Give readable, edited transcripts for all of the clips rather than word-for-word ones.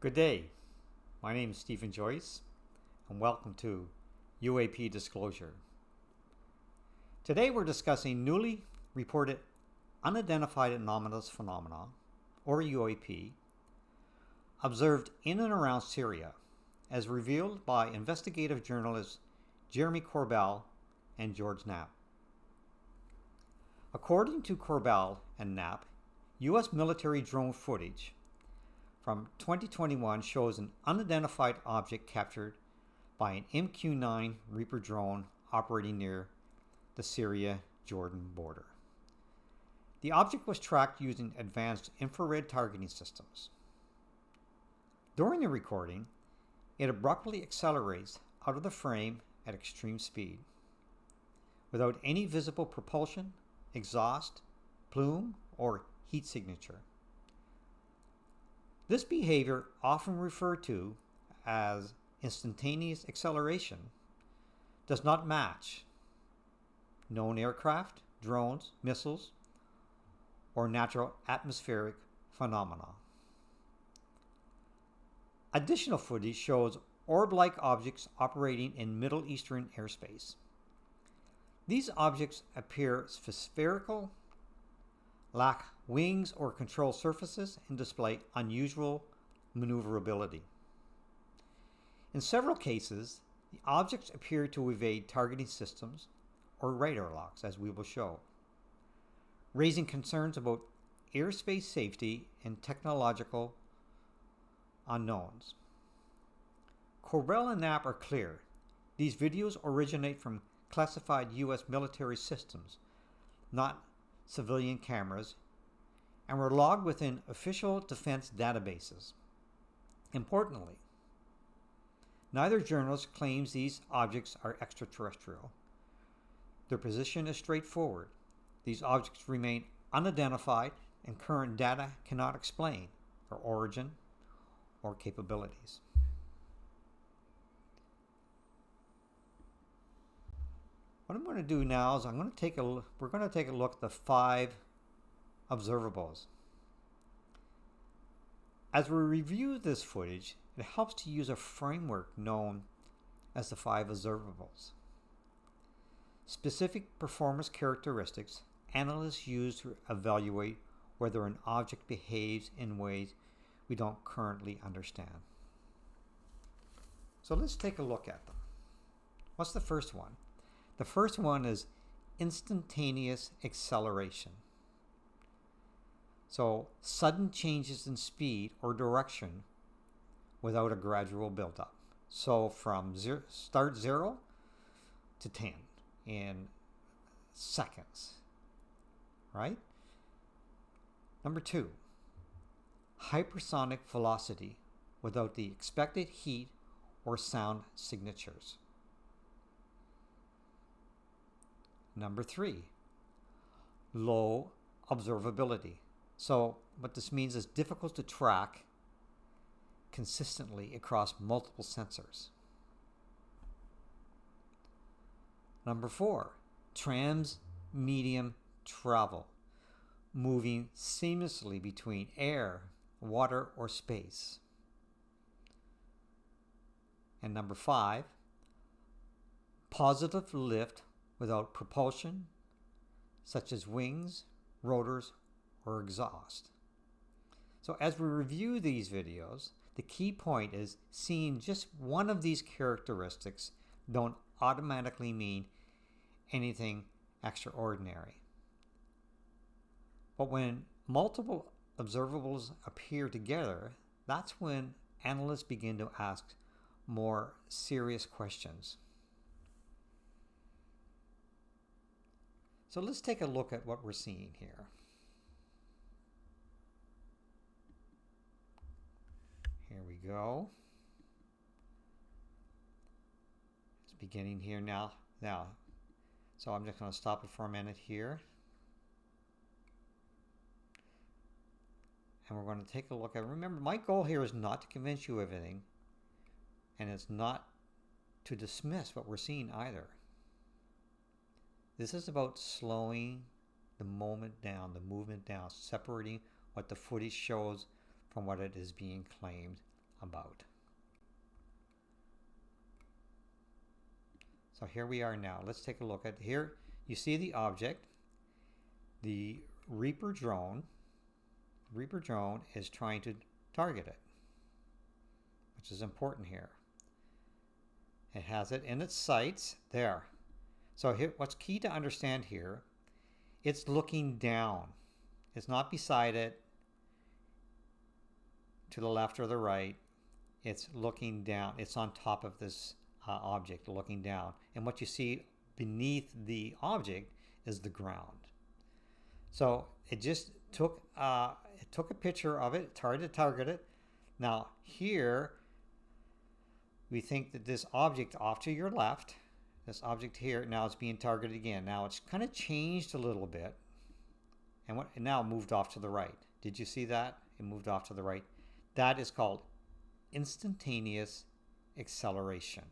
Good day. My name is Stephen Joyce, and welcome to UAP Disclosure. Today we're discussing newly reported unidentified anomalous phenomena, or UAP, observed in and around Syria, as revealed by investigative journalists Jeremy Corbell and George Knapp. According to Corbell and Knapp, U.S. military drone footage from 2021 shows an unidentified object captured by an MQ-9 Reaper drone operating near the Syria-Jordan border. The object was tracked using advanced infrared targeting systems. During the recording, it abruptly accelerates out of the frame at extreme speed, without any visible propulsion, exhaust, plume, or heat signature. This behavior, often referred to as instantaneous acceleration, does not match known aircraft, drones, missiles, or natural atmospheric phenomena. Additional footage shows orb-like objects operating in Middle Eastern airspace. These objects appear spherical, lack wings or control surfaces, and display unusual maneuverability. In several cases, the objects appear to evade targeting systems or radar locks, as we will show, raising concerns about airspace safety and technological unknowns. Corbell and Knapp are clear. These videos originate from classified U.S. military systems, not civilian cameras, and were logged within official defense databases. Importantly, neither journalist claims these objects are extraterrestrial. Their position is straightforward. These objects remain unidentified, and current data cannot explain their origin or capabilities. What I'm going to do now is we're going to take a look at the Five Observables. As we review this footage, it helps to use a framework known as the Five Observables. Specific performance characteristics analysts use to evaluate whether an object behaves in ways we don't currently understand. So let's take a look at them. What's the first one? The first one is instantaneous acceleration. So sudden changes in speed or direction without a gradual buildup. So from start 0 to 10 in seconds, right? Number 2, hypersonic velocity without the expected heat or sound signatures. Number 3, low observability. So what this means is difficult to track consistently across multiple sensors. Number 4, trans-medium travel, moving seamlessly between air, water, or space. And number 5, positive lift without propulsion, such as wings, rotors, or exhaust. So as we review these videos, the key point is seeing just one of these characteristics don't automatically mean anything extraordinary. But when multiple observables appear together, that's when analysts begin to ask more serious questions. So let's take a look at what we're seeing here. Here we go. It's beginning here now. So I'm just going to stop it for a minute here. And we're going to take a look at, remember, my goal here is not to convince you of anything, and it's not to dismiss what we're seeing either. This is about slowing the moment down, the movement down, separating what the footage shows from what it is being claimed about. So here we are now. Let's take a look at here. You see the object. The Reaper drone is trying to target it, which is important here. It has it in its sights there. So here, what's key to understand here, it's looking down. It's not beside it to the left or the right. It's looking down. It's on top of this object looking down. And what you see beneath the object is the ground. So it just took a picture of it. It's hard to target it. Now here we think that this object off to your left, this object here, now it's being targeted again. Now it's kind of changed a little bit, and now moved off to the right. Did you see that? It moved off to the right. That is called instantaneous acceleration.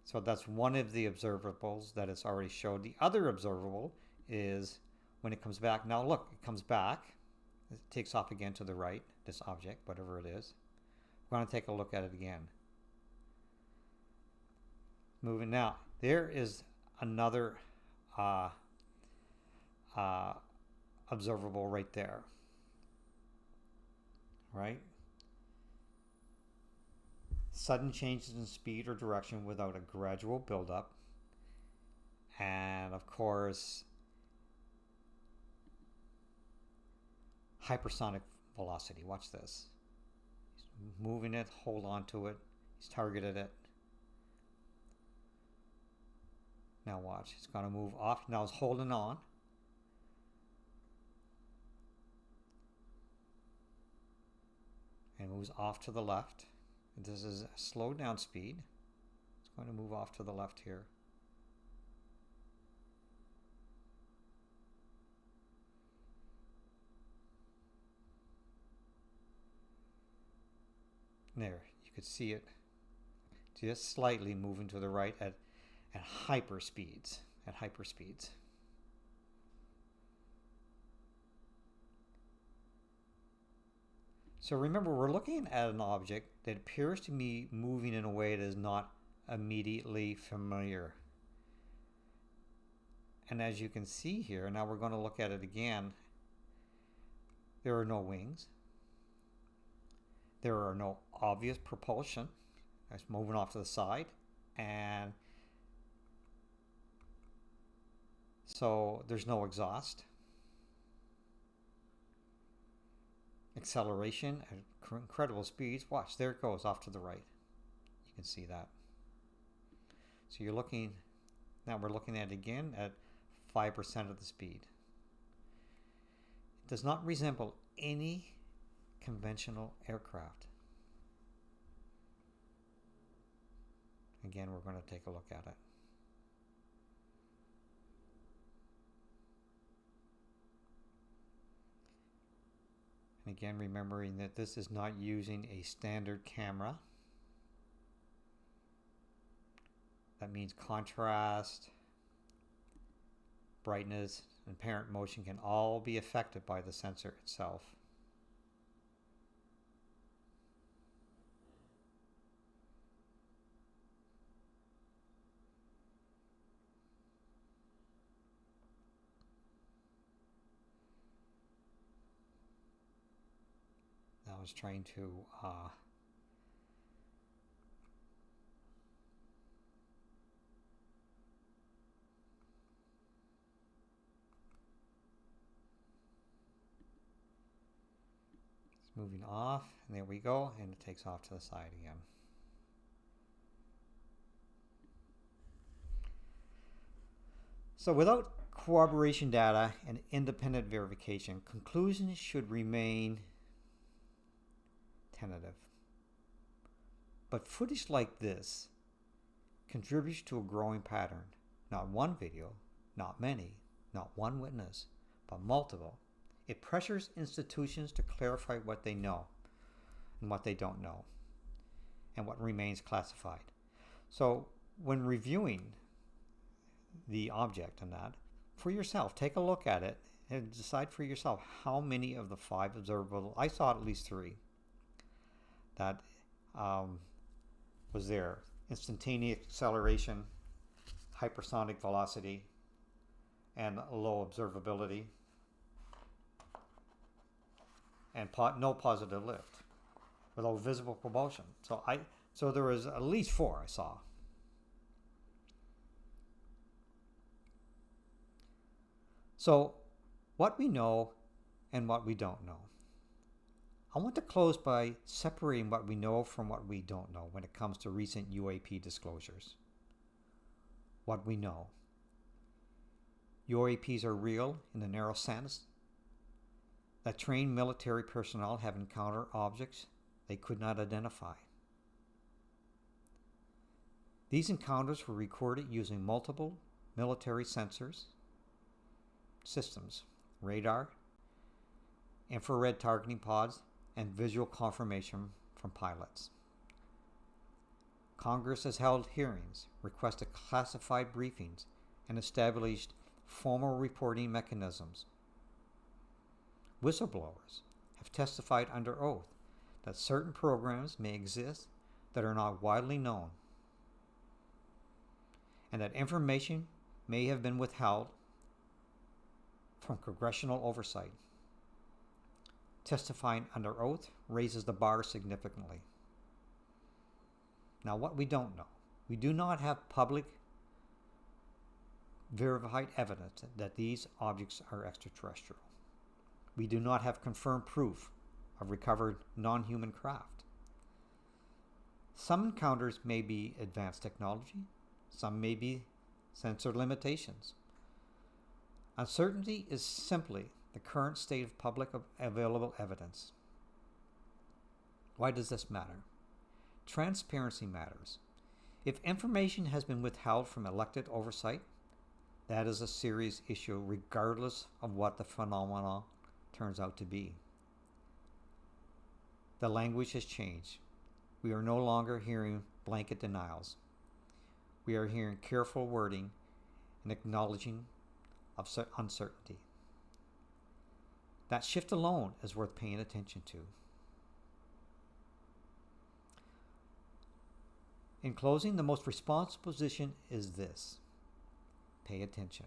So that's one of the observables that it's already showed. The other observable is when it comes back. Now look, it comes back. It takes off again to the right, this object, whatever it is. We're going to take a look at it again. Moving now. There is another observable right there. Right? Sudden changes in speed or direction without a gradual buildup. And of course, hypersonic velocity. Watch this. He's moving it, hold on to it. He's targeted it. Now watch, it's going to move off. Now it's holding on. And moves off to the left. This is a slowed down speed. It's going to move off to the left here. There, you could see it just slightly moving to the right at hyper speeds. So remember, we're looking at an object that appears to be moving in a way that is not immediately familiar. And as you can see here, now we're going to look at it again. There are no wings. There are no obvious propulsion. It's moving off to the side. And so there's no exhaust. Acceleration at incredible speeds. Watch, there it goes off to the right. You can see that. So you're looking, now we're looking at it again at 5% of the speed. It does not resemble any conventional aircraft. Again, we're going to take a look at it. And again, remembering that this is not using a standard camera. That means contrast, brightness, and apparent motion can all be affected by the sensor itself. I was trying to it's moving off, and there we go, and it takes off to the side again. So without corroboration data and independent verification, conclusions should remain tentative. But footage like this contributes to a growing pattern. Not one video, not many, not one witness, but multiple. It pressures institutions to clarify what they know and what they don't know, and what remains classified. So when reviewing the object and that, for yourself, take a look at it and decide for yourself how many of the 5 observable, I saw at least 3, that was there. Instantaneous acceleration, hypersonic velocity, and low observability, and no positive lift, without visible propulsion. So there was at least 4 I saw. So what we know and what we don't know. I want to close by separating what we know from what we don't know when it comes to recent UAP disclosures. What we know. UAPs are real in the narrow sense that trained military personnel have encountered objects they could not identify. These encounters were recorded using multiple military sensors systems, radar, infrared targeting pods, and visual confirmation from pilots. Congress has held hearings, requested classified briefings, and established formal reporting mechanisms. Whistleblowers have testified under oath that certain programs may exist that are not widely known, and that information may have been withheld from congressional oversight. Testifying under oath raises the bar significantly. Now, what we don't know. We do not have public verified evidence that these objects are extraterrestrial. We do not have confirmed proof of recovered non-human craft. Some encounters may be advanced technology, some may be sensor limitations. Uncertainty is simply the current state of public available evidence. Why does this matter? Transparency matters. If information has been withheld from elected oversight, that is a serious issue regardless of what the phenomenon turns out to be. The language has changed. We are no longer hearing blanket denials. We are hearing careful wording and acknowledging of uncertainty. That shift alone is worth paying attention to. In closing, the most responsible position is this: pay attention,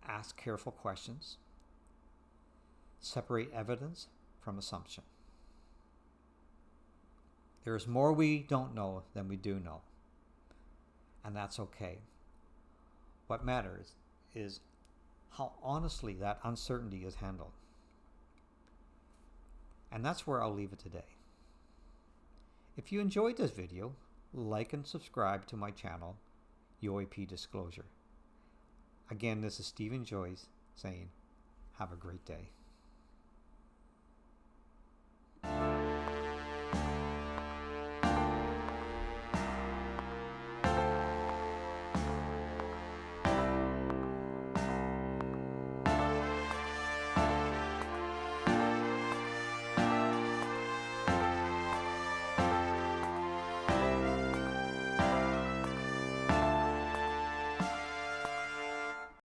ask careful questions, separate evidence from assumption. There is more we don't know than we do know, and that's okay. What matters is how honestly that uncertainty is handled. And that's where I'll leave it today. If you enjoyed this video, like and subscribe to my channel, UAP Disclosure. Again, this is Stephen Joyce saying, have a great day.